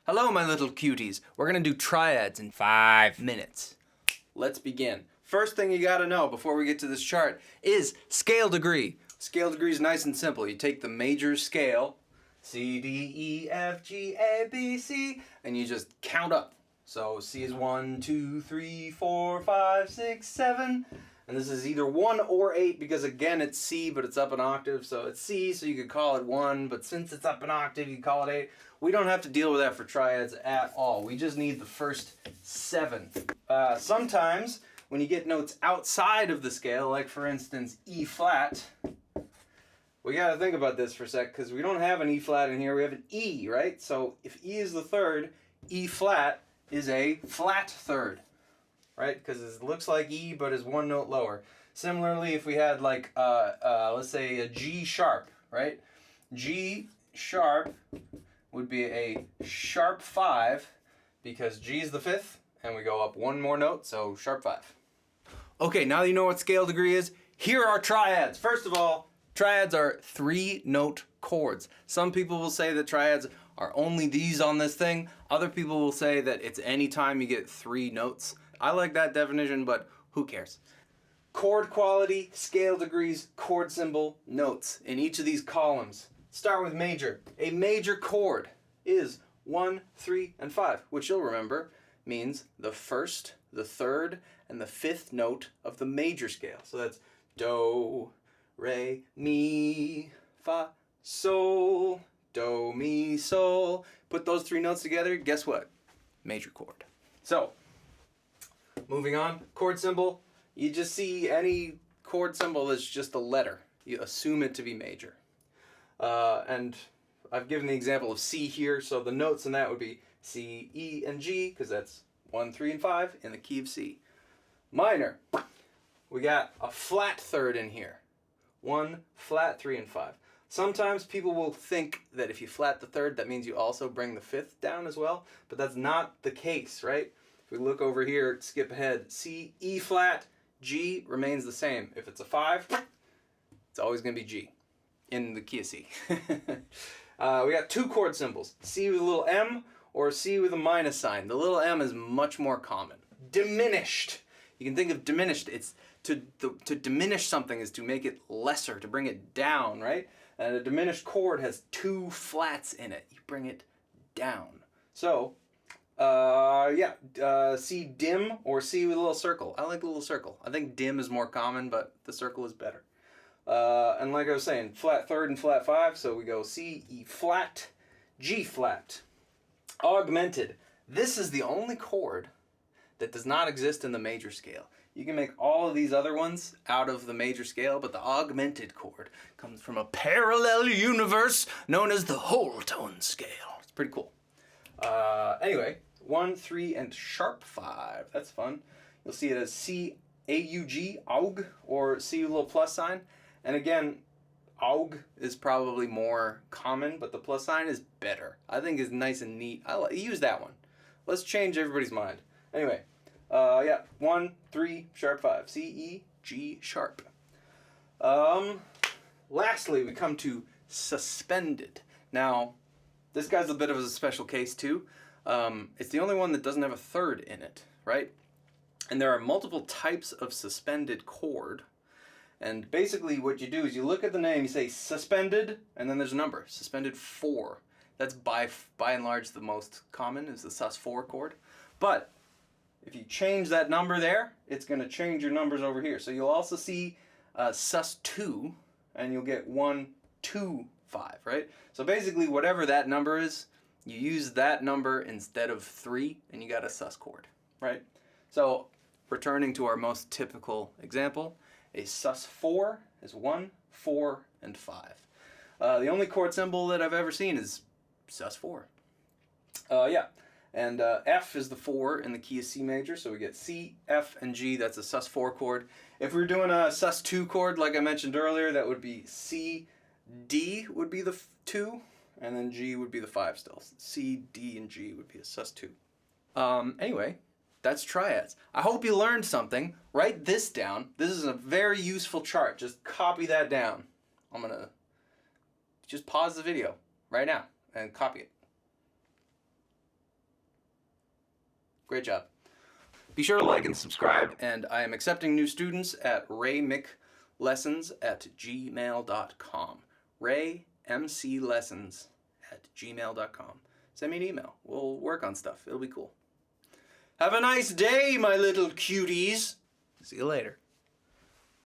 Hello, my little cuties. We're gonna do triads in 5 minutes. Let's begin. First thing you gotta know before we get to this chart is scale degree. Scale degree is nice and simple. You take the major scale, C, D, E, F, G, A, B, C, and you just count up. So C is 1, 2, 3, 4, 5, 6, 7. And this is either 1 or 8 because, again, it's C, but it's up an octave. So it's C, so you could call it 1. But since it's up an octave, you call it 8. We don't have to deal with that for triads at all. We just need the first 7. Sometimes, when you get notes outside of the scale, like, for instance, E flat, we got to think about this for a sec because we don't have an E flat in here. We have an E, right? So if E is the third, E flat is a flat third. Right, because it looks like E, but is one note lower. Similarly, if we had like, let's say a G sharp, right? G sharp would be a sharp 5 because G is the 5th, and we go up one more note, so sharp 5. Okay, now that you know what scale degree is, here are triads. First of all, triads are 3-note chords. Some people will say that triads are only these on this thing. Other people will say that it's any time you get 3 notes. I like that definition, but who cares? Chord quality, scale degrees, chord symbol, notes in each of these columns. Start with major. A major chord is 1, 3, and 5, which you'll remember means the first, the third, and the 5th note of the major scale. So that's do, re, mi, fa, sol, do, mi, sol. Put those 3 notes together, guess what? Major chord. So, moving on, chord symbol. You just see any chord symbol that's just a letter. You assume it to be major. And I've given the example of C here, so the notes in that would be C, E, and G, because that's 1, 3, and 5 in the key of C. Minor. We got a flat third in here. 1, flat 3, and 5. Sometimes people will think that if you flat the third, that means you also bring the 5th down as well, but that's not the case, right? If we look over here, skip ahead, C, E flat, G remains the same. If it's a 5, it's always going to be G in the key of C. We got 2 chord symbols, C with a little m or C with a minus sign. The little m is much more common. Diminished. You can think of diminished. It's to diminish something is to make it lesser, to bring it down, right? And a diminished chord has 2 flats in it. You bring it down. So, C dim or C with a little circle. I like the little circle. I think dim is more common, but the circle is better. And like I was saying, flat third and flat 5, so we go C, E flat, G flat. Augmented. This is the only chord that does not exist in the major scale. You can make all of these other ones out of the major scale, but the augmented chord comes from a parallel universe known as the whole tone scale. It's pretty cool. Anyway, 1, 3, and sharp 5. That's fun. You'll see it as C, A-U-G, aug, or C with a little plus sign. And again, aug is probably more common, but the plus sign is better. I think it's nice and neat. I use that one. Let's change everybody's mind. Anyway, 1, 3, sharp 5. C, E, G, sharp. Lastly, we come to suspended. Now, this guy's a bit of a special case too. It's the only one that doesn't have a third in it, right? And there are multiple types of suspended chord. And basically what you do is you look at the name, you say suspended, and then there's a number, suspended 4. That's by and large the most common is the sus4 chord. But if you change that number there, it's going to change your numbers over here. So you'll also see sus2, and you'll get 1, 2, 5, right? So basically whatever that number is, you use that number instead of 3, and you got a sus chord, right? So returning to our most typical example, a sus4 is 1, 4, and 5. The only chord symbol that I've ever seen is sus4. And F is the 4 in the key of C major, so we get C, F, and G. That's a sus4 chord. If we were doing a sus2 chord, like I mentioned earlier, that would be C, D would be the 2, and then G would be the 5 still. C, D, and G would be a sus2. Anyway, that's triads. I hope you learned something. Write this down. This is a very useful chart. Just copy that down. I'm going to just pause the video right now and copy it. Great job. Be sure to like and subscribe. And I am accepting new students at raymiclessons@gmail.com. raymclessons@gmail.com. Send me an email. We'll work on stuff. It'll be cool. Have a nice day, my little cuties. See you later.